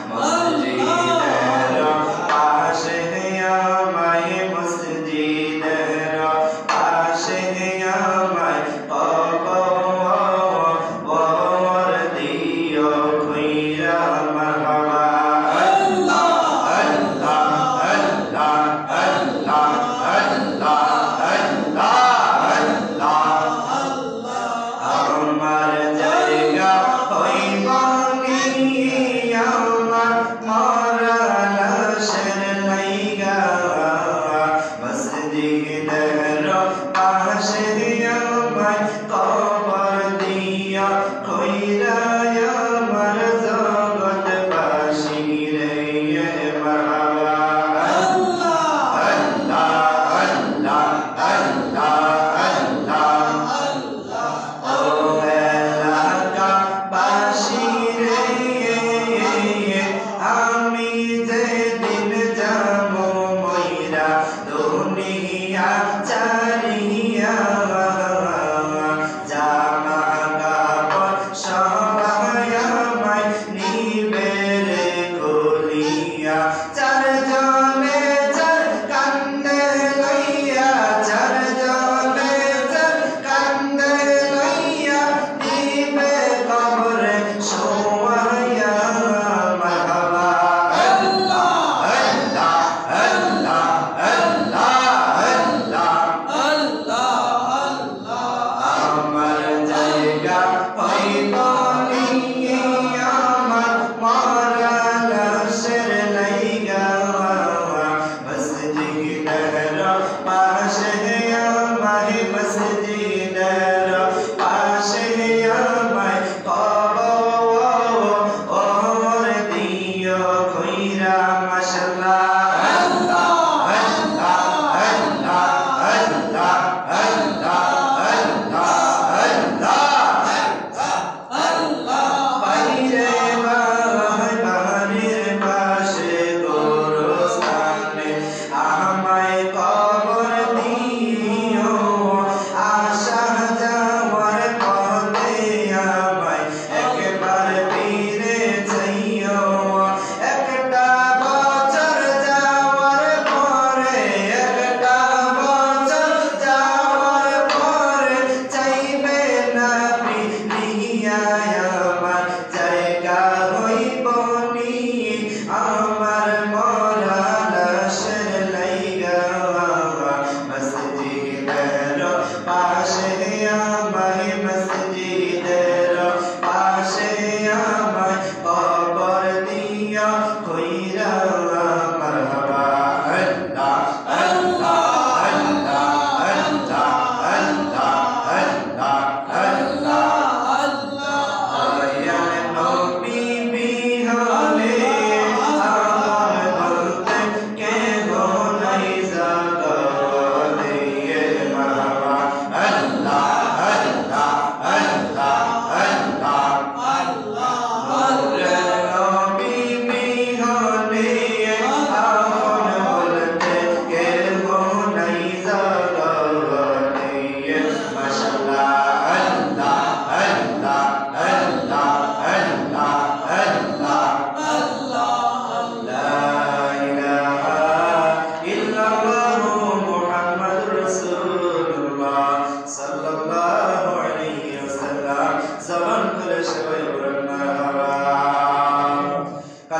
Mosjid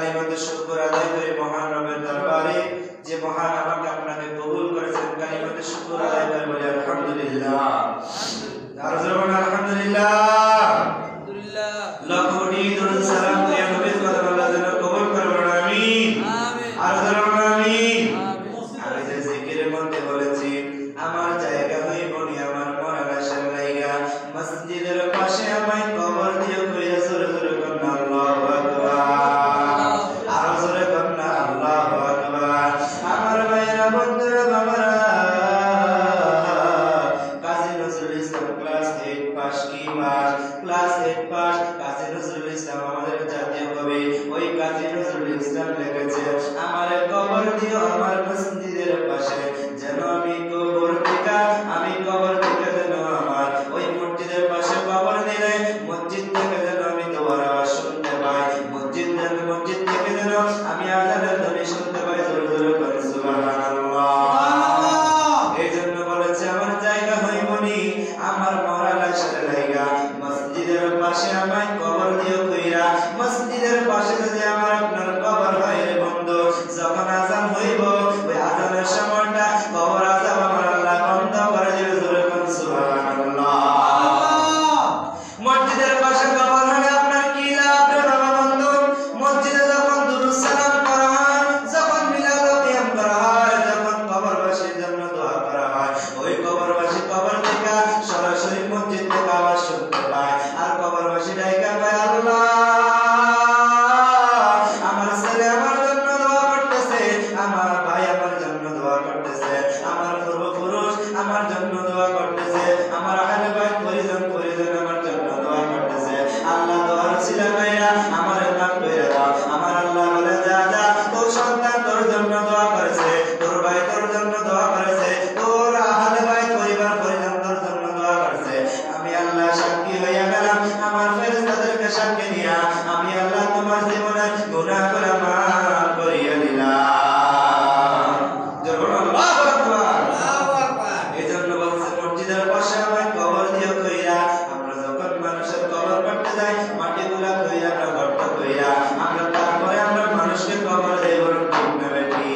কালিমাতে শুকর আদায় করি মহান রবের দরবারে যে মহান আমাকে আপনাকে কবুল করেছেন। কালিমাতে শুকর আদায় করে বলি আলহামদুলিল্লাহ। আর জোরে বলেন আলহামদুলিল্লাহ। লাখ কোটি দরুদ সালাম দিয়া নবীর কদমে আল্লাহ যেন কবুল করে বলেন আমিন। আর জোরে বলেন আমিন। আমি যে জিকিরের মধ্যে বলেছি আমার জায়গা হইব নি আমার মরার আশার জায়গা মসজিদের পাশে আমায় কবর দিয়ে কইরা জোরে জোরে কন্না আল্লাহু আকবার। আর জোরে কন্না আল্লাহু আকবার। আমার ভাইরা বন্ধুরা বাবারা কাজী নজরুল ইসলাম ক্লাস 8 পাস কি pass class 8 pass Kazi Nazrul Islam আমাদের জাতীয় কবি। ওই কাজী নজরুল ইসলাম লিখেছে আমার কবর দিও আমার মসজিদের পাশে যেন আমি কবর থেকে যেন আমার ওই মসজিদের পাশে কবর দিলে মসজিদ থেকে যেন আমি তোমার আওয়াজ শুনতে পাই মসজিদ থেকে যেন আমি আযানের ধ্বনি শুনতে পাই। জোরে জোরে বলেন সুবহানাল্লাহ। এই জন্য বলেছে আমার জায়গা হইবনি আমার মরা লাশের জায়গা মসজিদের পাশে আমায় কবর দিও কইরা। মসজিদের পাশে যদি আমার আপনার কবর হয় রে বন্ধু যখন আযান হইব ওই আযানের সময়টা কবর আযাব আমার আল্লাহ বন্ধ করে দিবে। জোরে বলেন সুবহানাল্লাহ। মসজিদের পাশে কবর হলে আপনার কি লাভ রে বাবা বন্ধু? মসজিদে যখন দুরূদ সালাম করা হয় যখন মিলাদ কিয়াম করা হয় যখন কবরবাসীর জন্য দোয়া করা হয় ওই কবরবাসী কবর থেকে সরাসরি মসজিদ থেকে আওয়াজ শুনতে পায়। আর কবরবাসী ডাইকা কয় আল্লাহ আমার ছেলে আমার জন্য দোয়া করতেছে আমার ভাই আমার জন্য দোয়া করতেছে আমার পূর্বপুরুষ আমার জন্য দোয়া করতেছে আমার আহলে বাইত পরিজন আমার জন্য দোয়া করতেছে। আল্লাহ দোয়ার উসিলা কইরা আমারে মাফ কইরা দাও। আমার আল্লাহ বলে যা যা তোর সন্তান তোর জন্য দোয়া করেছে তোর ভাই তোর জন্য দোয়া করেছে তোর আহলে বাইত পরিজন তোর জন্য দোয়া করেছে। আমি আল্লাহ সাক্ষী হইয়া গেলাম আমার ফেরেশতাদেরকে সাক্ষী নিয়া আমি আল্লাহ তোমার জীবনের গুনাহগুলো মাফ করিয়া দিলাম। জোরে আল্লাহু আকবার। এজন্য বলছে মসজিদের পাশে আমায় কবর দিও কইরা। আমরা যখন মানুষের কবর করতে যাই মাটিগুলা কইরা আমরা গর্ত কইরা আমরা তারপরে আমরা মানুষকে কবর দেই। বলুন ঠিক না বেটি?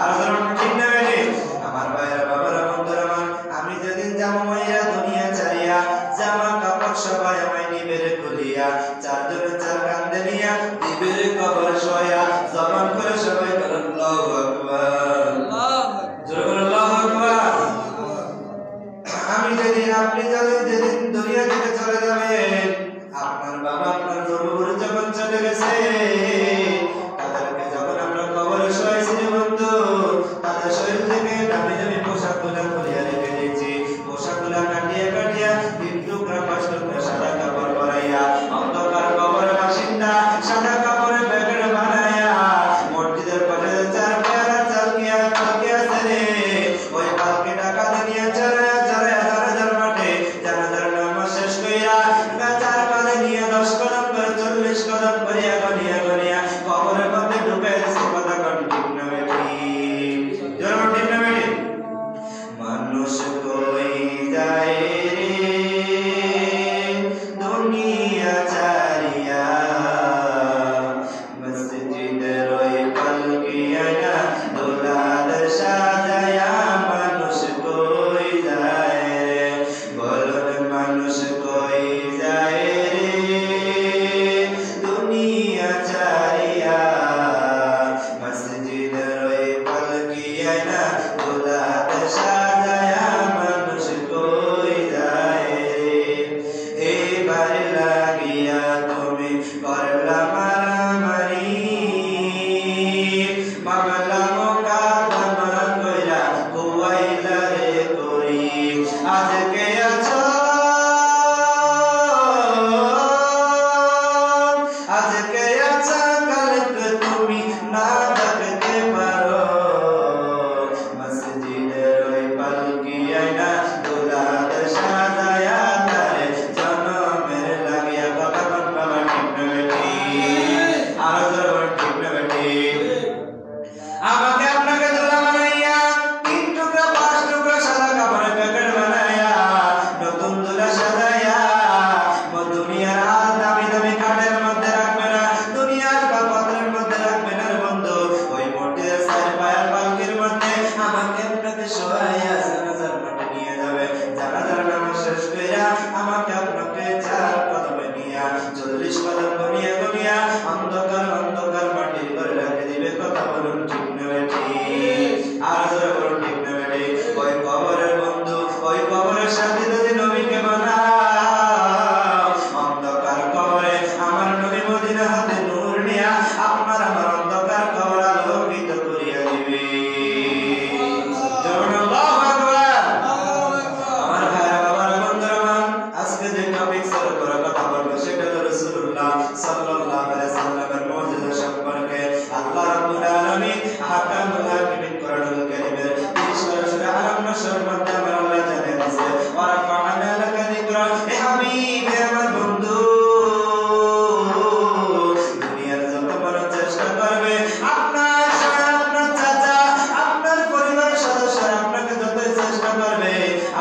আর বলুন ঠিক না বেটি? আমার ভাইরা বাবারা বন্ধুরা আমার আমি যেদিন যাবো মাইরা দুনিয়া ছাড়িয়া জামা কাপড় সবাই আমায় নিবেরে খুলিয়া চারজনে চার কান্দে নিয়া নিবেরে কবর শোয়া জবান করে সবাই বলেন আল্লাহু আকবার। জোরে বলেন আল্লাহু আকবার। আমি যেদিন আপনি যেদিন দুনিয়া থেকে চলে যাবেন আপনার বাবা আপনার জরুর যখন চলে গেছে তাদেরকে যখন আমরা কবরে শোয়াইছি রে বন্ধু তাদের শরীর থেকে দামি দামি পোশাকগুলো খুলিয়া রেখে দিয়েছি। পোশাকগুলো কাটিয়া তিন টুকরা পাঁচ টুকরা সাদা কাপড় পরাইয়া অন্ধকার কবরের বাসিন্দা সাদা কাপড়ের প্যাকেট বানাইয়া মসজিদের পাশে চার পেয়ারা চালকি আছে রে ওই পালকি টাকা দিয়ে চড়াইয়া হাজার মাঠে জানাজার নামাজ শেষ কইরা চার কাঁধে নিয়ে 10 কদম করে 40 কদম করিয়া গনিয়া কবরের মধ্যে ঢুকাই দিছে। কথা কোন ঠিক না বেটি? জোরে ঠিক না বেটি? মানুষ কই যায় রে দুনিয়া ছাড়িয়া মসজিদের ওই পালকি আনা দোলাদ সাজায়া মানুষ কই যায় রে বলুন মানুষ কই যায় রে দুনিয়া ছাড়িয়া কথা বলুন ঠিক না বেঠিক? আর জোরে বলুন ঠিক না বেঠিক? ওই কবরের বন্ধু, ওই কবরের সাথে যদি নবীকে বানাও, অন্ধকার কবরে আমার নবী মদিনা হতে নূর নিয়া আপনার আমার অন্ধকার কবর আলোকিত করিয়া দিবে। আল্লাহু আকবার। আমার ভাইরা বাবার বন্ধুরা, আজকে যে টপিকসের উপর কথা বলবো সেটা হলো রাসূলুল্লাহ সাল্লাল্লাহু আলাইহি সাল্লামের মুজিজা সম্পর্কে। আল্লাহ রাব্বুল আলামিন হাকামুল হাকিমিন কোরআনুল কারীমের 30 সূরা আল-নাসর মধ্যে আমার আল্লাহ জানিয়ে দিয়েছে, ওয়া রাফা'না লাকা যিকরা। হে হাবিব, হে আমার বন্ধু, দুনিয়ার যত বড় চেষ্টা করবে আপনার সারা, আপনার চাচা, আপনার পরিবারের সদস্যরা আপনাকে যত চেষ্টা করবে,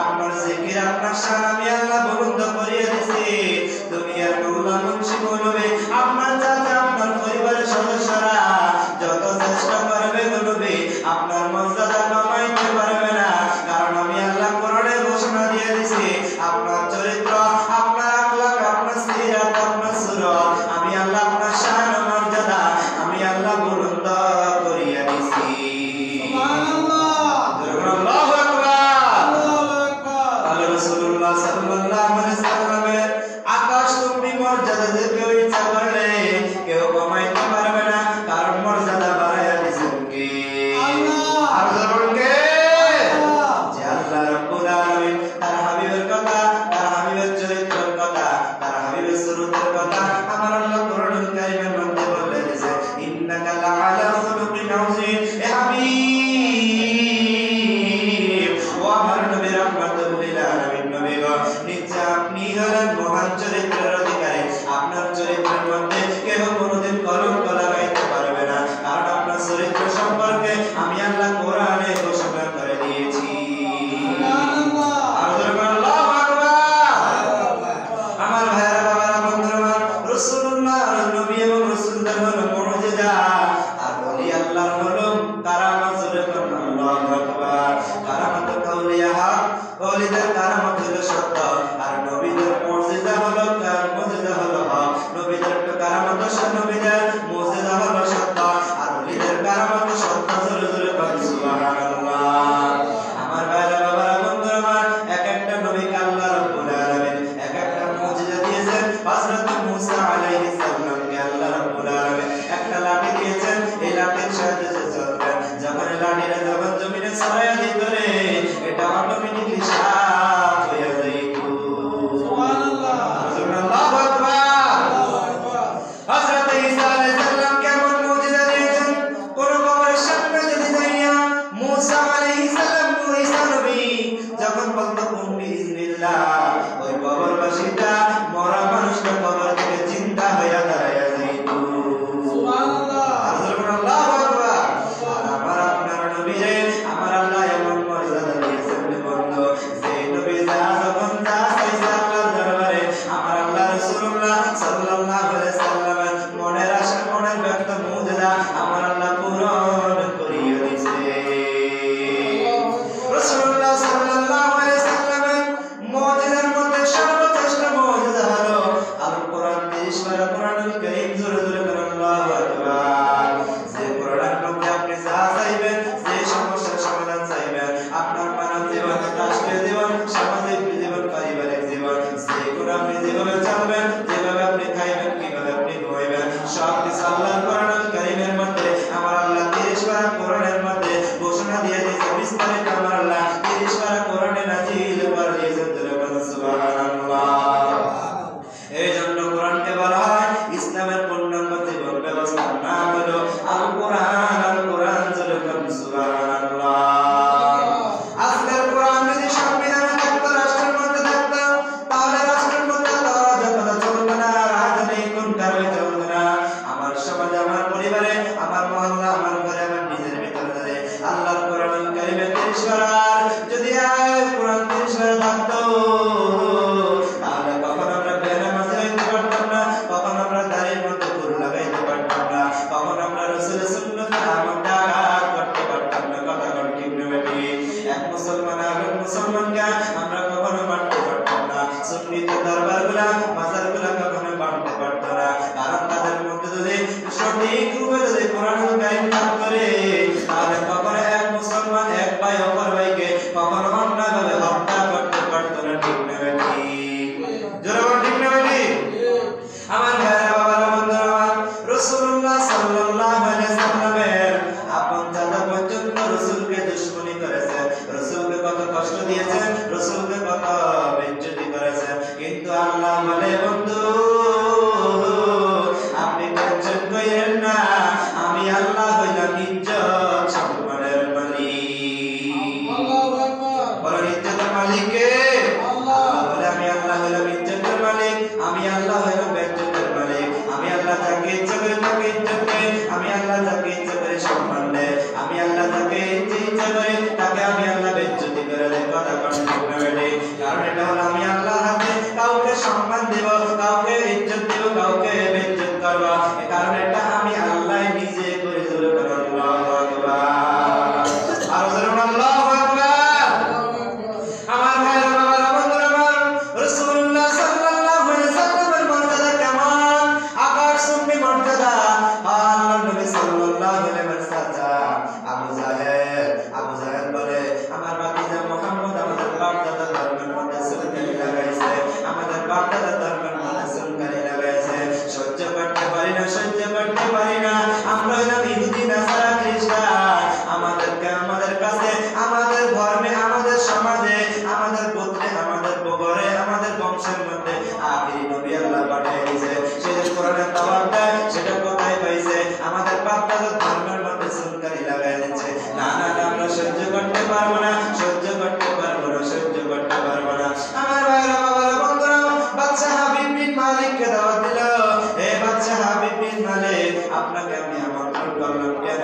আপনার জিকির, আপনার শান আমি আল্লাহ বুলন্দ করিয়ে দিয়েছি। দুনিয়ার মোল্লা মুন্সি বলবে, আপনার চাচা, আপনার পরিবারের সদস্যরা যত চেষ্টা করবে বলবে, আপনার মর্যাদা কমাইতে পারবে না। কারণ আমি আল্লাহ কোরআনে ঘোষণা দিয়ে দিয়েছি, আপনার চরিত্র, আপনার আখলাক, আপনার সিরাত, আপনার সুরত আমি আল্লাহ, আপনার শান মর্যাদা আমি আল্লাহ বুলন্দ করিয়ে দিয়েছি। আল্লাহু আকবার। আল্লাহ রাসূলুল্লাহ সাল্লাল্লাহু আলাইহি সাল্লামের আকাশ তুমি মর্যাদা যে কেউ ইচ্ছা করলে কেউ কমাইতে পারবে না, কারণ মর্যাদা বাড়াইয়া দিয়েছেন কে? আল্লাহ। আর বলুন কে? যে আল্লাহ রাব্বুল আলামিন তার হাবিবের কথা, তার হাবিবের চরিত্রের কথা, তার হাবিবের সুরতের কথা আমার আল্লাহ কোরআনুল কারীমের মধ্যে বলে দিয়েছে, ইন্নাকা লাআলা খুলুকিন আযীম। হে হাবিব, ও আমার নবী রাহমাতুল লিল আলামিন নবী গো, নিশ্চয় আপনি হলেন মহান চরিত্রের অধিকারী। আপনার চরিত্রের মধ্যে কেউ কোনোদিন কলঙ্ক লাগাইতে পারবে না, কারণ আপনার চরিত্র সম্পর্কে আমি আল্লাহ কোরআনে ঘোষণা করে দিয়েছি। আল্লাহু আকবার। আমার ভাইরা বাবারা বন্ধুরা, রাসূলুল্লাহ নবী এবং রাসূলদের হলো মুজিজা, আর ওলি আল্লাহর হলো কারামাত। জোরে বলুন আল্লাহু আকবার। কারামাত কাউলিয়া হক, ওলিদের কারামাত হলো সত্য, আর নবীদের মুজিজা হলো হক। নবীদের কারামাত সত্য, নবীদের মুজিজা হলো সত্য, আর ওলিদের কারামাত সত্য। জোরে জোরে বলুন সুবহানাল্লাহ। আমার ভাইরা বাবারা বন্ধুরা, এক একটা নবীকে আল্লাহ রাব্বুল আলামিন এক একটা মুজিজা দিয়েছেন। হযরত মূসা আলাইহিস সালামকে আল্লাহ রাব্বুল আলামিন একটা লাঠি দিয়েছেন, এই লাঠির সাহায্যে সে চলতেন। যখন লাঠিটা যখন জমিনে ছড়াইয়া দিত রে, এটা অটোমেটিক্যালি সাফ হয়ে যাইত। সুবহানাল্লাহ। আল্লাহু আকবার। হযরত ঈসা আলাইহিস সালাম কেমন মুজিজা দিয়েছেন? কোন কবরের সামনে যদি যাইয়া মূসা আলাইহিস সালাম, ঈসা নবী যখন বলতো কুম বিইজনিল্লাহ, ওই কবরবাসীটা মরা মানুষটা কবর থেকে জিন্দা হইয়া দাঁড়াইয়া যাইত। সুবহানাল্লাহ। আল্লাহু আকবার। আমার আপনার নবীরে আমার আল্লাহ এমন মর্যাদা দিয়েছেন বন্ধু, যে নবী যা যখন যা চাইছে আল্লাহর দরবারে আমার আল্লাহ রাসূলুল্লাহ সাল্লাল্লাহু আলাইহি সাল্লামের মনের আশা, মনের ব্যক্ত মুজিজা আমার আল্লাহ পূরণ করিয়ে দিয়েছে। রাসূলুল্লাহ সাল্লাল্লাহু আলাইহি সাল্লামের মুজিজার মধ্যে সর্বশ্রেষ্ঠ মুজিজা হলো আল কোরআন। 30 পারা কোরআনুল কারীম। জোরে জোরে বলুন আল্লাহু আকবার। যে কোরআনের মধ্যে আপনি যা চাইবেন, যে সমস্যার সমাধান চাইবেন, আপনার মানব জীবন, রাষ্ট্রীয় জীবন, সামাজিক জীবন, পারিবারিক জীবন, যে কোন আপনি যেভাবে চলবেন, যেভাবে আপনি খাইবেন, কিভাবে আপনি ঘুমাইবেন, সব কিছু আল্লাহর কোরআনুল কারীমের মধ্যে আমার আল্লাহ 30 পারা কোরআনের মধ্যে ঘোষণা দিয়ে দিয়েছে। বিস্তারিত আমার আল্লাহ 30 পারা কোরআনে নাযিল করে দিয়েছেন। সুবহানাল্লাহ। এই জন্য কোরআনকে বলা হয় ইসলামের পূর্ণাঙ্গ জীবন ব্যবস্থার নাম হলো আল কোরআন। আল কোরআন। জোরে বলুন সুবহানাল্লাহ। আজকের কোরআন যদি সংবিধানে থাকতো, রাষ্ট্রের মধ্যে থাকতো, তাহলে রাষ্ট্রের মধ্যে অরাজকতা চলবে না, রাজনৈতিক কারণে চলবে না। আমার সমাজে, আমার পরিবারে, আমার মহল্লা, আমার ঘরে, আমার নিজের ভিতরে যদি আল্লাহর কোরআনুল কারীমের 30 পারার যদি কোরআন 30 পারা থাকতো, তাহলে কখন আমরা বেনামাজি হইতে পারতাম না, কখন আমরা দাড়ির মধ্যে ফুল লাগাইতে পারতাম না, কখন আমরা রাসূলের সুন্নতের আমলটা আঘাত করতে পারতাম না। কথা বল ঠিক না বেঠিক? এক মুসলমান আর এক মুসলমানকে আমরা কখনো মারতে পারতাম না, সুন্নিতের দরবারগুলা, মাজারগুলা কখনো বাঁধতে পারতো না, কারণ তাদের মধ্যে যদি সঠিক রূপে যদি কোরআনুল কারীম থাকতো সাল্লাল্লাহু আলাইহি সাল্লামের আপন দাদা পর্যন্ত রাসূলকে দুশমনি করেছে, রাসূলকে কত কষ্ট দিয়েছে, রাসূলকে কত বেইজ্জতি করেছে। কিন্তু আল্লাহ বলে বন্ধু আপনি টেনশন করেন না, আমি আল্লাহ হইলাম ইজ্জত সম্মানের মালিক। আল্লাহু আকবার। বলেন ইজ্জতের মালিক কে? আল্লাহ। বলে আমি আল্লাহ হইলাম ইজ্জতের মালিক, আমি আল্লাহ হইলাম বেইজ্জতের মালিক। আমি আল্লাহ যাকে ইচ্ছা করি তাকে ইজ্জত দেই, আমি আল্লাহ যাকে ইচ্ছা করি সম্মান দেই, আমি আল্লাহ যাকে ইচ্ছা করি তাকে আমি আল্লাহ বেইজ্জতি করে দেই। কথা কষ্ট করে দেই, কারণ এটা হলো আমি আল্লাহর হাতে। কাউকে সম্মান দেব, কাউকে ইজ্জত দেব, কাউকে বেইজ্জত করব, এই কারণ এটা আমি আল্লাহ নিজে করে দিল। আল্লাহু আকবার। আর বলুন আল্লাহু আকবার। আমার ভাইরা বাবারা বন্ধুরা আমার, রাসূলুল্লাহ সাল্লাল্লাহু আলাইহি সাল্লামের মর্যাদা কেমন? আকাশ চুম্বি মর্যাদা। আল্লাহর নবী সাল্লাল্লাহু আলাইহি ওয়াসাল্লাম আবু জাহেল বলে আমার ভাতিজা মুহাম্মদ আমাদের বাপ দাদা ধর্মের মধ্যে সুলকানি লাগাইছে, আমাদের বাপ দাদা ধর্মের মধ্যে সুলকানি লাগাইছে, সহ্য করতে পারি না, সহ্য করতে পারি না। আমরা হইলাম ইহুদি নাসারা খ্রিস্টান, আমাদেরকে আমাদের কাছে আমাদের ধর্মে আমাদের সমাজে আমাদের গোত্রে আমাদের বগরে আমাদের বংশের মধ্যে আখিরি নবী আল্লাহ পাঠিয়ে দিয়েছে। সে যে কোরআনের দাওয়াত দেয় সেটা কোথায় পাইছে? আমাদের বাপ দাদার ধর্মের মধ্যে সুলকানি লাগাই দিচ্ছে। না না না, আমরা সহ্য করতে পারবো না, সহ্য করতে পারবো না, সহ্য করতে পারবো না। আমার ভাইরা বাবারা বন্ধুরা, বাদশা হাবিব বিন মালিককে দাওয়াত দিল, হে বাদশা হাবিব বিন মালিক আপনাকে আমি আমন্ত্রণ করলাম। কেন?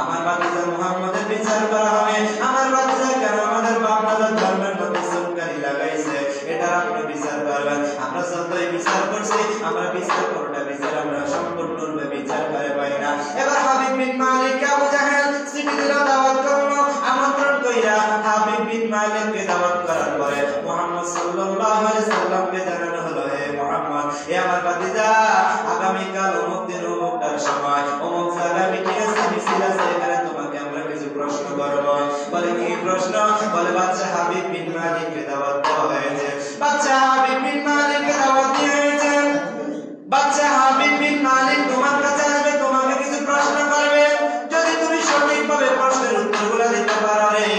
আমার ভাতিজা মুহাম্মদের বিচার করা হবে, আমার ভাতিজা কেন আমাদের বাপ দাদার ধর্মের মধ্যে সুলকানি লাগাইছে এটা আপনি বিচার করবেন। আমরা যতই বিচার করছি, আমরা বিচার করতে বিচার আমরা সম্পূর্ণরূপে বিচার করে পাই না। এবার হাবিব বিন মালিক আবু জাহেল চিঠি দিল, দাওয়াত করলো, আমন্ত্রণ কইরা হাবিব বিন মালিককে দাওয়াত করার পরে মুহাম্মদ সাল্লাল্লাহু আলাইহি সাল্লামকে জানানো হলো, হে মুহাম্মদ, হে আমার ভাতিজা আগামী কাল অমুক দিন অমুকটার সময় অমুক জায়গায় মিটিং আছে, মিছিল আছে, এখানে তোমাকে আমরা কিছু প্রশ্ন করব। বলে কি প্রশ্ন? বলে বাদশা হাবিব বিন মালিককে দাওয়াত দেওয়া হয়েছে। বাদশা হাবিব বিন মালিককে দাওয়াত দেওয়া হয়েছে। বাদশা হাবিব বিন মালিক তোমার কাছে আসবে, তোমাকে কিছু প্রশ্ন করবে। যদি তুমি সঠিকভাবে প্রশ্নের উত্তরগুলো দিতে পারো রে,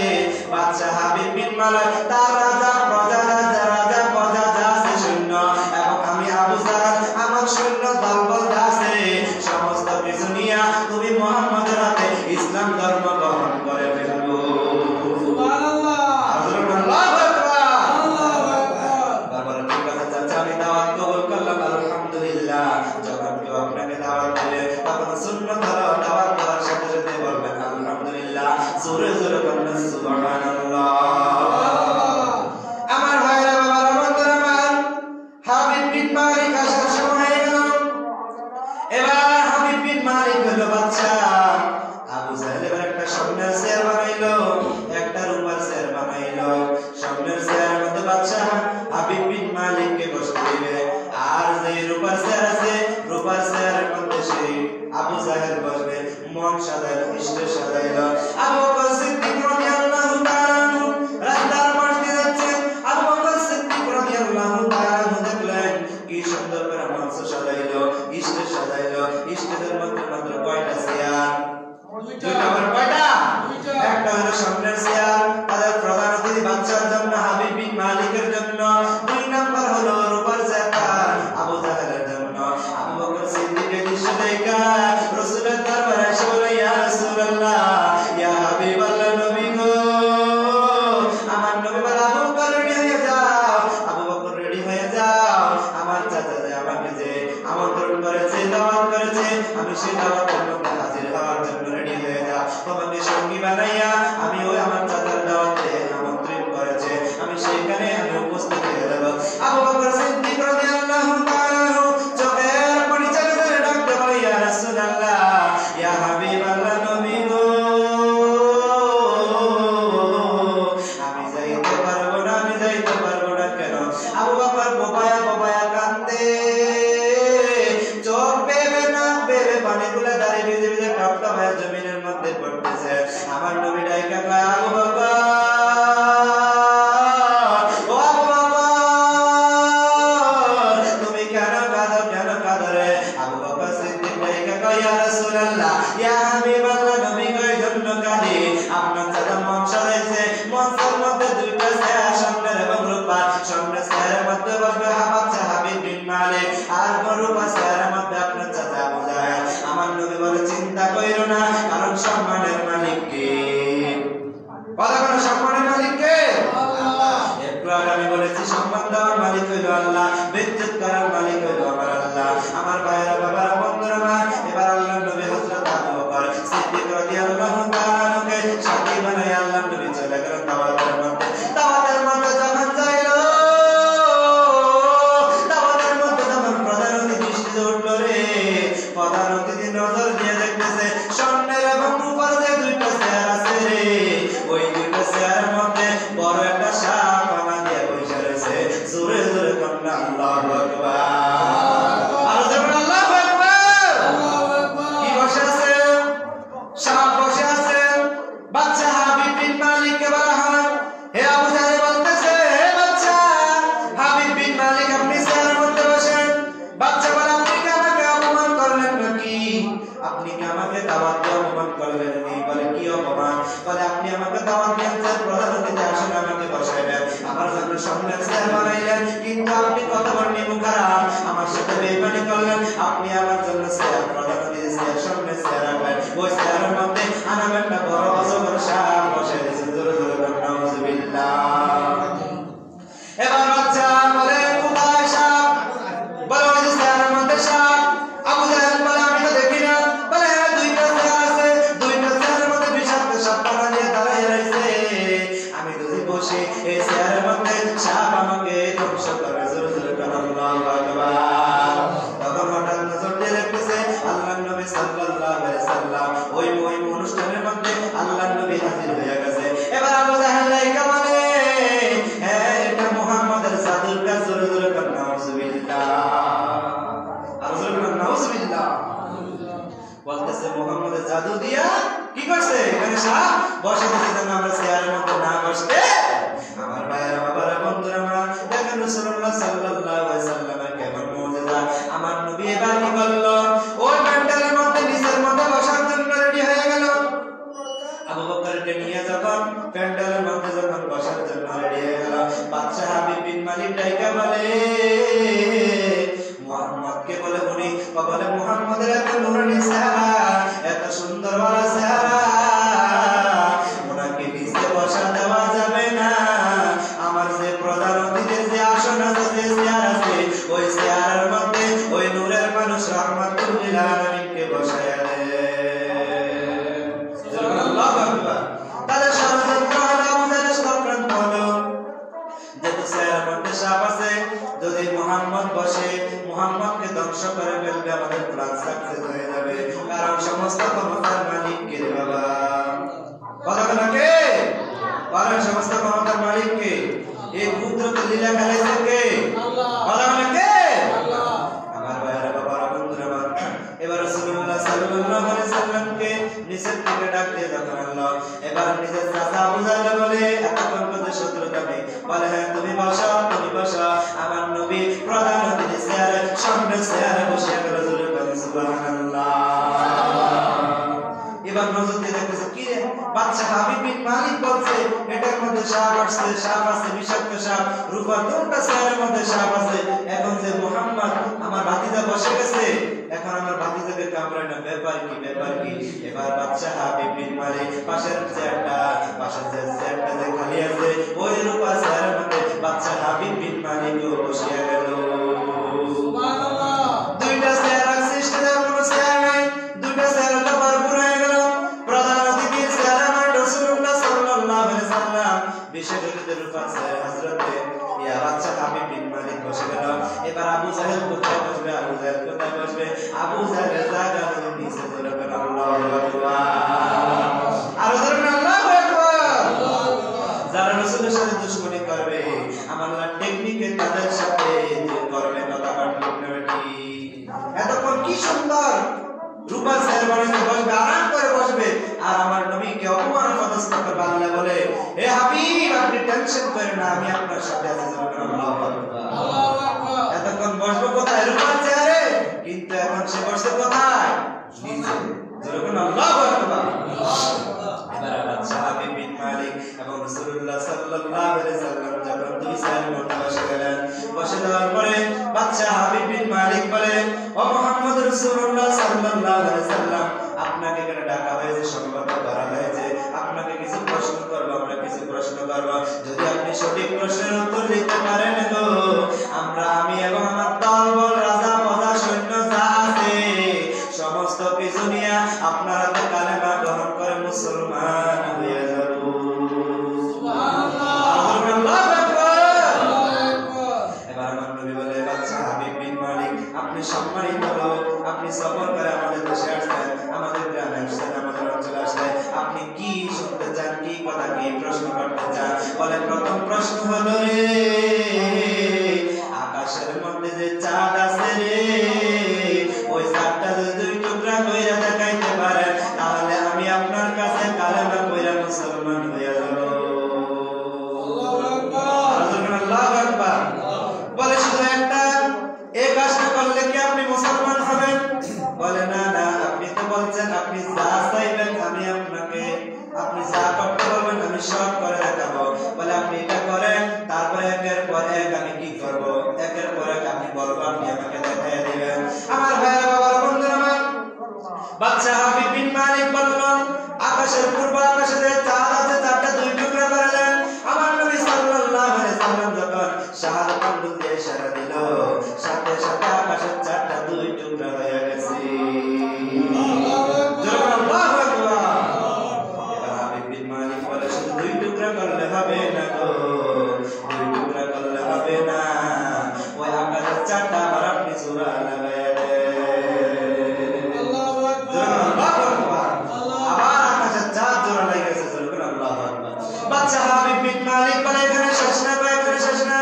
বাদশা হাবিব বিন মালিক তার রাজা প্রজা যা আছে সৈন্য, এবং আমি আবু জাহেল আমার সৈন্য দলবল আছে, সমস্ত কিছু নিয়ে তুমি মুহাম্মদের হাতে ইসলাম ধর্ম গ্রহণ করে ফেলবো। সুবহানাল্লাহ। আল্লাহু আকবার। আল্লাহু আকবার। বারবার ঠিক কথা চাচা, আমি দাওয়াত কবুল করলাম, আলহামদুলিল্লাহ। যখন কেউ আপনাকে দাওয়াত দিলে তখন সুন্নাত ধরো, দাওয়াত দেওয়ার সাথে সাথে বলবেন আলহামদুলিল্লাহ, জোরে জোরে বলবেন সুবহানাল্লাহ। আমার ভাইরা বাবারা বন্ধুরা আমার, হাবিব বিন মালিক আসার সময় হয়ে গেল। এবার হাবিব বিন মালিক হলো বাদশা। আবু জাহেল এবার একটা স্বর্ণের চেয়ার বানাইলো, একটা রূপার চেয়ার বানাইলো। স্বর্ণের চেয়ারের মধ্যে বাদশা হাবিব বিন মালিককে বসতে দিবে, আর যে রূপার চেয়ার আছে রূপার চেয়ারের মধ্যে সেই আবু জাহেল বসবে। মন সাজাইলো, স্টেজ সাজাইলো। আবু বকর সিদ্দিক রাদিয়াল্লাহু তাআলা আনহু রাস্তার পাশ দিয়ে যাচ্ছে। আবু বকর সিদ্দিক রাদিয়াল্লাহু তাআলা আনহু দেখলেন কি সুন্দর করে মঞ্চ সাজাইলো, স্টেজ সাজাইলো। স্টেজের মধ্যে মাত্র কয়টা চেয়ার? দুইটা। আবার কয়টা? একটা হলো সামনের চেয়ার তাদের প্রধান অতিথি বাদশার জন্য, হাবিব বিন মালিকের জন্য। দুই নাম্বার হলো রূপার চেয়ার আবু জাহেলের জন্য। আবু বকর সিদ্দিকের দৃশ্য দেখা রাসূলের দরবারে এসে বলে, ইয়া রাসূলুল্লাহ, ইয়া হাবিবাল্লাহ, রাসূলুল্লাহ ইয়া হাবিবাল্লাহ নবী কই জন্য কাঁদে আপনার দাদা মন সাজাইছে মঞ্চের মধ্যে দুইটা চেয়ার সামনের এবং রূপার সামনের চেয়ারের মধ্যে বসবে বাচ্চা হাবিব বিন মালিক আর রূপা চেয়ারের মধ্যে আপনার চাচা আবু জাহেল আমার নবী বলে চিন্তা কইরো না কারণ সম্মানের মালিক কে কথা বলো সম্মানের মালিক কে আল্লাহ একটু আগে আমি বলেছি সম্মান দেওয়ার মালিক হইল আল্লাহ বিদ্যুৎ করার মালিক হইল আমার আল্লাহ আমার ভাইয়েরা বাবারা বন্ধুরা আমার এবার আল্লাহর নবী হযরত আবু বকর সিদ্দিক রাদিয়াল্লাহু তাআলা কে সাথী বানায় আল্লাহর নবী চলে গেলেন দাওয়াতের মধ্যে যখন যাইলো দাওয়াতের মধ্যে যখন প্রধান অতিথি দৃষ্টিতে উঠলো রে প্রধান অতিথি নজর দিয়ে দেখতেছে সামনের এবং উপরে যে দুইটা চেয়ার আছে রে ওই দুইটা চেয়ারের মধ্যে বড় একটা সাপ পানা দিয়ে বসে রয়েছে জোরে জোরে কন্যা আল্লাহু আকবার আর জোরে আল্লাহু আকবার কি বসে আছে সাপ বসে আছে বাচ্চা হাবিব বিন মালিক কে বলা হয় হে আবু জাহেল বলতেছে হে বাচ্চা হাবিব বিন মালিক আপনি চেয়ারের মধ্যে বসেন বাচ্চা বলে আপনি কি আমাকে অপমান করলেন নাকি আপনি কি আমাকে দাওয়াত দিয়ে অপমান করলেন নি বলে কি অপমান বলে আপনি আমাকে দাওয়াত দিয়েছেন প্রধান অতিথি আসলে আমাকে বসাইবেন আমার জন্য সামনে চেয়ার বানাইলেন কিন্তু আপনি কত বড় নিমুখারাম আমার সাথে বেইমানি করলেন আপনি আমার জন্য চেয়ার প্রধান অতিথি চেয়ার সামনে চেয়ার রাখলেন ওই চেয়ারের মধ্যে আনাম একটা বড় অজগর সাপ বসাই দিয়েছেন জোরে জোরে নাউজুবিল্লাহ এবার বাচ্চা বলে কোথায় সাপ বলে ওই যে চেয়ারের মধ্যে সাপ আবু জাহেল বলে আমি তো দেখি না বলে দুইটা চেয়ার আছে দুইটা চেয়ারের মধ্যে বিষাক্ত সাপ পানা দিয়ে দাঁড়ায় রয়েছে আমি যদি বসে এই চেয়ারের মধ্যে সাপ আমাকে ধ্বংস করে জোরে জোরে আল্লাহু আকবার তখন হঠাৎ নজর দিয়ে দেখতেছে আল্লাহর নবী সাল্লাল্লাহু আলাইহি সাল্লাম ওই অনুষ্ঠানের মধ্যে আল্লাহর নবী হাজির হয়ে গেছে এবার আবু জাহেল লাইকা মানে এটা মুহাম্মাদের জাদুর কাজ জোরে জোরে নাউজুবিল্লাহ আর জোরে নাউজুবিল্লাহ বলতেছে মুহাম্মাদের জাদু দিয়া কি করছে এখানে সাপ বসে দিয়েছে যেন আমরা চেয়ারের মধ্যে না বসতে আমার ভাইয়েরা বাবারা বন্ধুরা আমার দেখেন রাসূলুল্লাহ সাল্লাল্লাহু আলাইহি সাল্লামের কেমন মুজিজা আমার নবী এবার কি করলো ওই প্যান্ডেলের মধ্যে নিচের মধ্যে বসার জন্য রেডি হয়ে গেল আবু বকরকে নিয়ে যখন প্যান্ডেলের মধ্যে যখন বসার জন্য রেডি হয়ে গেল বাদশা হাবিব বিন মালিক ডাইকা বলে মুহাম্মদকে বলে উনি বলে মুহাম্মদের এত নূরানি চেহারা এত সুন্দর ওয়ালা চেহারা ওনাকে নিচে বসা দেওয়া যাবে না আমার যে প্রধান অতিথির যে আসন আছে যে চেয়ার আছে ওই চেয়ারের মধ্যে ওই নূরের মানুষ রাহমাতুল লিল আলামিনকে বসায়া দেন সুবহানাল্লাহু আকবার তাদের ষড়যন্ত্র হলো আমাদের চক্রান্ত হলো যেহেতু চেয়ারের মধ্যে সাপ আছে যদি মুহাম্মদ বসে মুহাম্মদকে ধ্বংস করে ফেলবে আমাদের প্ল্যান সাকসেস হয়ে যাবে কারণ সমস্ত ক্ষমতার মালিক কে রে বাবা কথা বলা কে কারণ সমস্ত ক্ষমতার মালিক কে এই কুদরত লীলা খেলাইছে কে আল্লাহ কথা বলা কে আল্লাহ আমার ভাইরা বাবারা বন্ধুরা আমার এবার রাসূলুল্লাহ সাল্লাল্লাহু আলাইহি সাল্লামকে নিচের থেকে ডাক দিয়ে যখন আল্লাহ এবার নিজের চাচা আবু জাহেল বলে এতক্ষণ পর্যন্ত শত্রুতা নেই বলে হ্যাঁ তুমি বসো আমার নবী প্রধান অতিথি চেয়ারে সামনে চেয়ারে বসে গেল জোরে বলেন সুবহানাল্লাহ এবার নজর দিয়ে দেখতেছে কি রে বাদশা হাবিব বিন মালিক বলছে এটার মধ্যে সাপ আছে বিষাক্ত সাপ রূপার দুটো চেয়ারের মধ্যে সাপ আছে এখন যে মুহাম্মদ আমার ভাতিজা বসে গেছে এখন আমার ভাতিজাকে কামড়ায় না ব্যাপার কি এবার বাদশা হাবিব বিন মালিক পাশের চেয়ারটা যে খালি আছে ওই রূপার চেয়ারের মধ্যে বাদশা হাবিব বিন মালিক বসে গেল সুবহানাল্লাহ দুইটা চেয়ার আছে সেটা কোনো চেয়ার নাই দুইটা চেয়ার তো ভরপুর হয়ে গেল প্রধান অতিথির চেয়ার আমার রাসূলুল্লাহ সাল্লাল্লাহু আলাইহি সাল্লাম বিশেষ অতিথির রূপার চেয়ার হযরতে ইয়া বাদশা হাবিব বিন মালিক বসে গেল এবার আবু জাহেল কোথায় বসবে আবু জাহেলের জায়গা নিচে চলে গেল আল্লাহু আকবার আর ধরুন আল্লাহু আকবার যারা রাসূলের সাথে দুশমনি করবে আমার আল্লাহ টেকনিকে তাদের সাথে হাতে কালেমা গ্রহণ করে মুসলমান হয়ে যাব। এবার আমার নবী বলে, বাচ্চা হাবিব বিন মালিক, আপনি সম্মানিত লোক, আপনি সফর করে আমাদের দেশে আসছেন, আমাদের গ্রামে আসছেন, আমাদের অঞ্চলে আসছেন, আপনি কি শুনতে চান, কি কথা, কি প্রশ্ন করতে চান? বলে, প্রথম প্রশ্ন হলো রে, আকাশের মধ্যে যে চাঁদ আছে রে, ওই চাঁদটা যদি দুই টুকরা কইরা দেখাইতে পারে, তাহলে আমি আপনার কাছে কালেমা কইরা মুসলমান হয়ে যাব। আল্লাহু আকবার। বলে, শুধু একটা এই কাজটা করলে কি আপনি মুসলমান হবেন? বলে, না না, আপনি তো বলছেন আপনি যা চাইবেন আমি আপনাকে, আপনি যা করতে বলবেন আমি সব করে দেখাবো। বলে, আপনি এটা করেন, তারপরে একের পর এক আমি কি করব, একের পর এক আপনি বলবো, আপনি আমাকে দেখাই দিবেন। আমার ভাইয়ের বাবার বন্ধুরা আমার, বাদশা হাবিব বিন মালিক বলল, আকাশের পূর্ব আকাশে যে চাঁদ আছে, চাঁদটা দুই টুকরা করে দেন। আমার নবী সাল্লাল্লাহু আলাইহি সাল্লাম যখন শাহাদাত আঙ্গুল দিয়ে ইশারা দিল, সাথে সাথে আকাশের চাঁদটা দুই টুকরা হয়ে গেছে। আল্লাহু আকবার। এবার হাবিব বিন মালিক বলে, শুধু দুই টুকরা করলে হবে না গো, দুই টুকরা করলে হবে না, ওই আকাশের চাঁদটা আবার আপনি জোড়া লাগায় দেন। বাদশা হাবিব বিন মালিক বলে, এখানে শেষ না, এখানে শেষ না,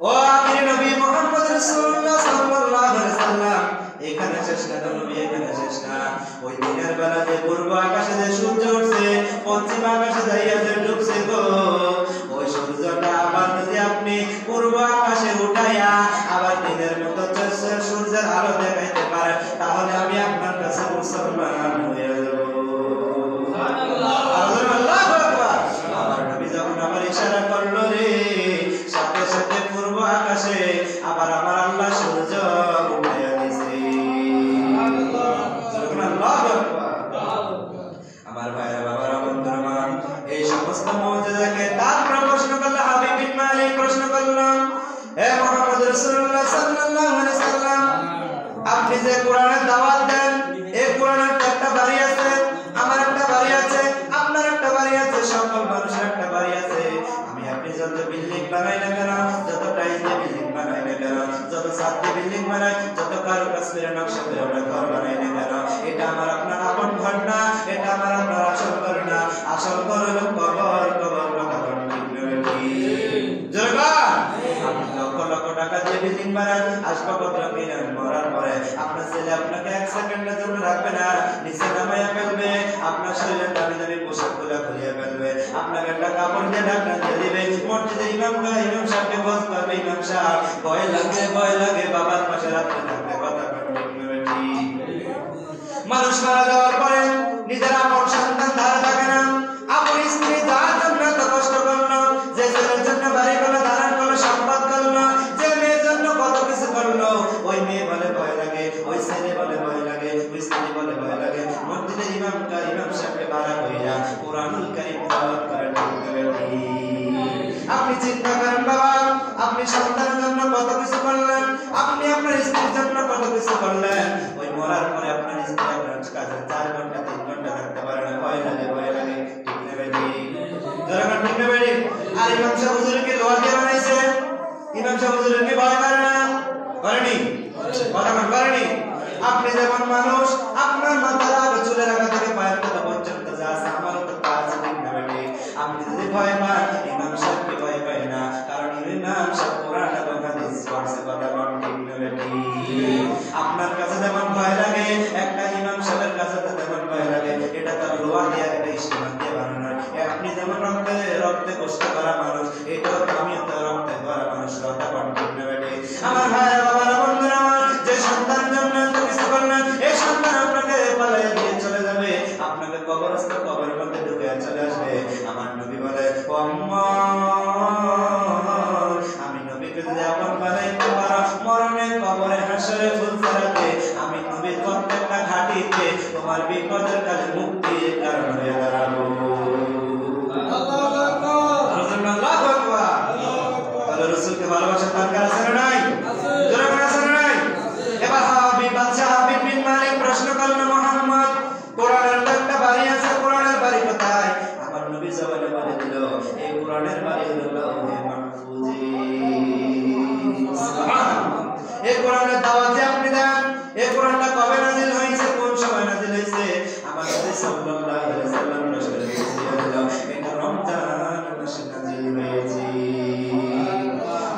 ও আখির নবী মুহাম্মদ রাসূলুল্লাহ সাল্লাল্লাহু আলাইহি সাল্লাম, এখানে শেষ না নবী, এখানে শেষ না। ওই দিনের বেলা যে পূর্ব আকাশে যে সূর্য উঠছে, পশ্চিম আকাশে যাইয়া যে ডুবছে গো, ওই সূর্যটা আবার যদি আপনি পূর্ব আকাশে উঠাইয়া আবার দিনের মতো সূর্যের আলো দেখাইতে পারেন, তাহলে আমি আপনার কাছে মুসলমান হয়ে যাব। ইশারা করলো রে, সাথে সাথে পূর্ব আকাশে আবার আমার আল্লাহ সূর্য উঠাইয়া দিয়েছে। আমার ভাইরা বাবারা বন্ধুরা, এই সমস্ত মুজিজাকে তারপর প্রশ্ন করলো হাবিব বিন মালিক, প্রশ্ন করলো, হে মুহাম্মদ রাসূলুল্লাহ সাল্লাল্লাহু আলাইহি সাল্লাম, আপনি যে কোরআনের দাওয়াত দেন, এই কোরআনের একটা বাড়ি আছে, আমার একটা বাড়ি আছে, আপনার একটা বাড়ি আছে, সকল মানুষের একটা বাড়ি আছে। আপনি যত বিল্ডিং বানাই না কেন, যত টাইলস দিয়ে বিল্ডিং বানাই না কেন, যত ছাদ দিয়ে বিল্ডিং বানাই, যত কারুকাজ করে নকশা করে আমরা ঘর বানাই না কেন, এটা আমার আপনার আপন ঘর না, এটা আমার আপনার আসল ঘর না। আসল ঘর হলো কবর, কবর কথা ঠিক জোরে আপনি লক্ষ লক্ষ টাকা দিয়ে বিল্ডিং বানান, আসবাবপত্র কিনেন, মরার পরে আপনার ছেলে আপনাকে এক সেকেন্ডের জন্য রাখবে না, নিচে নামাইয়া ফেলবে, আপনার শরীরের দামি দামি পোশাক গুলা খুলিয়ে ফেলবে, আপনাকে একটা কাপড় দিয়ে ঢাকনা দিয়ে দিবে। মসজিদের ইমাম সাহেবকে বস করবে, ইমাম সাহেব ভয় লাগে বাবার পাশে রাখতে থাকবে, কথা ঠিক। মানুষ মারা যাওয়ার পরে নিজের আপন সন্তান ধারা থাকে না, আপন স্ত্রী যার জন্য এত কষ্ট করলো, যে ছেলের জন্য বাড়ি করলো, ধারণ করলো, সম্পদ করলো, যে মেয়ের জন্য কত কিছু করলো, ওই মেয়ে বলে ভয় লাগে, ওই ছেলে বলে ভয় লাগে, ওই স্ত্রী বলে ভয় লাগে। মসজিদের ইমাম সাহেবকে ভাড়া কইরা কুরআনুল কারীম তেলাওয়াত করেন। আপনি চিন্তা করেন বাবা, আপনি সন্তানের জন্য কত কিছু করলেন, আপনি আপনার স্ত্রীর জন্য কত কিছু করলেন, ওই মরার পরে আপনার স্ত্রী আপনার কাছে 4 ঘন্টা 3 ঘন্টা থাকতে পারে না, ভয় লাগে, ঠিক না ভাই? যারা ঠিক না ভাই? আর ইমাম সাহেব হুজুরকে দোয়া দিয়ে বানাইছে, ইমাম সাহেব হুজুরকে ভয় করে না, করেনি? কথা করেনি? আপনি যেমন মানুষ, আপনার মাথার আগে চুলের আগা থেকে পায়ের তলা পর্যন্ত যা আছে আমারও তো তা আছে, ঠিক না ভাই? আপনি যদি ভয় পান, ইমাম সাহেবকে ভয় পায় না, কারণ ইমাম সাহেব কোরআন এবং হাদিস পড়ছে, কথা বলেন ঠিক না ভাই? আপনার কাছে যেমন ভয় লাগে, একটা ইমাম সাহেবের কাছে তো তেমন ভয় লাগে, এটা তার লোহা দিয়ে একটা ইস্টেমাল দিয়ে বানানো। আপনি যেমন রক্তে কষ্ট করা মানুষ, এটা আমিও তো রক্তে করা মানুষ, কথা বলেন ঠিক না ভাই? আমার ভাইরা বাবারা বন্ধুরা আমার, যে সন্তান জন্য এত কিছু করলেন, এই সন্তান আপনাকে পালাইয়া দিয়ে চলে যাবে, আপনাকে কবরস্থ কবরের মধ্যে ঢুকে চলে আসবে। আমার নবী বলে, ও আম্মা, আমি নবীকে যদি আপন বানাইতে পারো, মরণে কবরে হাসরে ফুলসারাতে আমি নবীর প্রত্যেকটা ঘাটিতে তোমার বিপদের কালে মুক্তির কারণ হয়ে দাঁড়াবো। আল্লাহু আকবার, আল্লাহু আকবার। তাহলে রাসূলকে ভালোবাসার দরকার আছে না নাই? জোরে বলেন আছে না নাই? এবার বাদশা হাবিব বিন মালিক প্রশ্ন করলেন, মুহাম্মদ, কোরআনের কোরআনের বাড়ি হলো লাউহে মাহফুজে। সুবহানাল্লাহ। এই কোরআনের দাওয়াত যে আপনি দেন, এই কোরআনটা কবে নাযিল হয়েছে, কোন সময় নাযিল হয়েছে? আমার নবী সাল্লাল্লাহু আলাইহি ওয়াসাল্লাম রাসূলের এটা রমজান মাসে নাযিল হয়েছে।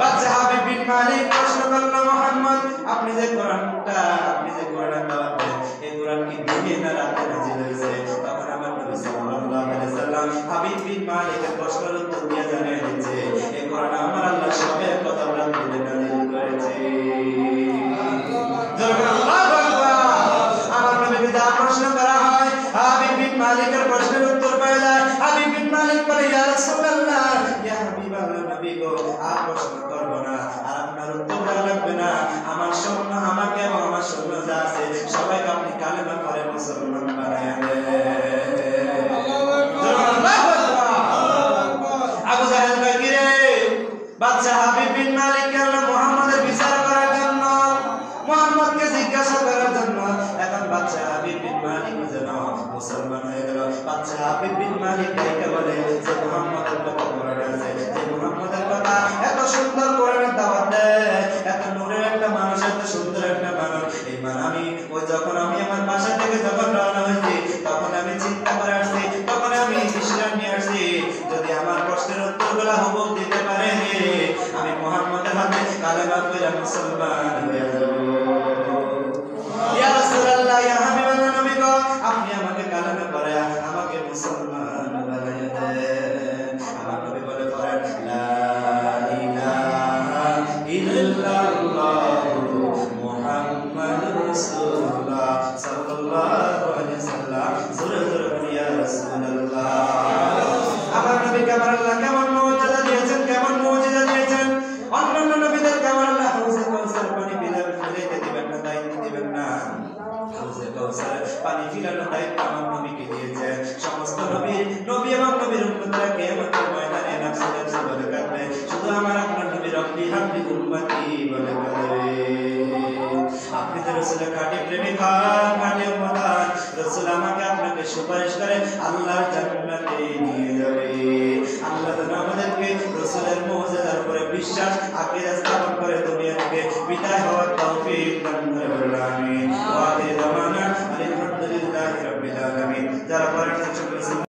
বাচ্চা হাবিব বিন মালিক প্রশ্ন করল, মুহাম্মদ আপনি যে কোরআনের দাওয়াত দেন, এই কোরআন কি দিনে না রাতে নাযিল হয়েছে? তখন আমার নবী সাল্লাল্লাহু আলাইহি ওয়াসাল্লাম হাবিব বিন মালিকের প্রশ্নের উত্তর দিয়ে জানিয়ে দিয়েছে, এই কোরআন আমার আল্লাহ সবের কথা বলে দিনে নাযিল করেছে। আল্লাহু আকবার। আমার নবীকে যা প্রশ্ন করা হয়, হাবিব বিন মালিকের প্রশ্নের উত্তর পেয়ে যায়। হাবিব বিন মালিক বলে, ইয়া রাসূলুল্লাহ, ইয়া হাবিবাল্লাহ, নবী গো, আর প্রশ্ন করব না, আর আপনার উত্তর দেওয়া লাগবে না। আমার সৈন্য, আমাকে এবং আমার সৈন্য যা আছে সবাইকে আপনি কালেমা পড়ে মুসলমান বানায় দেন। আবু জাহেল কয়, কি রে বাদশা হাবিব বিন মালিক কেন মুহাম্মাদের বিচার করার জন্য, মুহাম্মদকে জিজ্ঞাসা করার জন্য। এখন বাদশা হাবিব বিন মালিক যেন মুসলমান হয়ে গেল। বাদশা হাবিব বিন মালিক কাইকে বলে যে মুহাম্মদের কথা কোরআনে আছে, যে মুহাম্মদের কথা এত সুন্দর কোরআনের দাওয়াত দেয়, এত নূরের একটা মানুষ, এত সুন্দর একটা মানুষ। এই আমি যখন আমি আমার বাসা থেকে যখন রওনা হয়েছি, তখন আমি চিন্তা করে আসছি, তখন আমি ডিসিশন নিয়ে আসছি, যদি আমার প্রশ্নের উত্তরগুলো হুবহু দিতে পারে, আমি মুহাম্মদের হাতে কালেমা পড়ে মুসলমান হয়ে যাব। ইয়া রাসূলুল্লাহ, ইয়া হাবিবাল্লাহ, নবী গো, আপনি আমাকে কালেমা পড়ে আমাকে মুসলমান বানায় দেন। আমার নবী বলে পড়েন, লা ইলাহা ইল্লাল্লাহু মুহাম্মাদুর রাসূলুল্লাহ সাল্লাল্লাহু আলাইহি ওয়াসাল্লাম। জোরে জোরে বলি ইয়া রাসূলুল্লাহ। আমার নবীকে আমার আল্লাহ কেমন মুজিজা দিয়েছেন, কেমন মুজিজা দিয়েছেন। অন্যান্য নবীদের কেমন আল্লাহ হাউজে কাউসার পানি ফিরাইতে দিবেন না, দায়িত্ব দিবেন না। হাউজে কাউসার পানি ফিরানোর দায়িত্ব আমার নবীকে দিয়েছেন। সমস্ত নবী এবং নবীর উম্মতরা কিয়ামতের ময়দানে নাফসি নাফসি বলে কাঁদবে, শুধু আমার আপনার নবী রব্বি হাবলি উম্মতি বলে কাঁদবে। আপনি তো রাসূলের খাঁটি প্রেমিক হন, খাঁটি উম্মত হন, রাসূল আমাকে আপনাকে সুপারিশ করে আল্লাহর জান্নাতে নিয়ে যাবে। আল্লাহ যেন আমাদেরকে রাসূলের মুজিজার উপরে বিশ্বাস, আকীদা স্থাপন করে দুনিয়া থেকে বিদায় হওয়ার তৌফিক দান করে।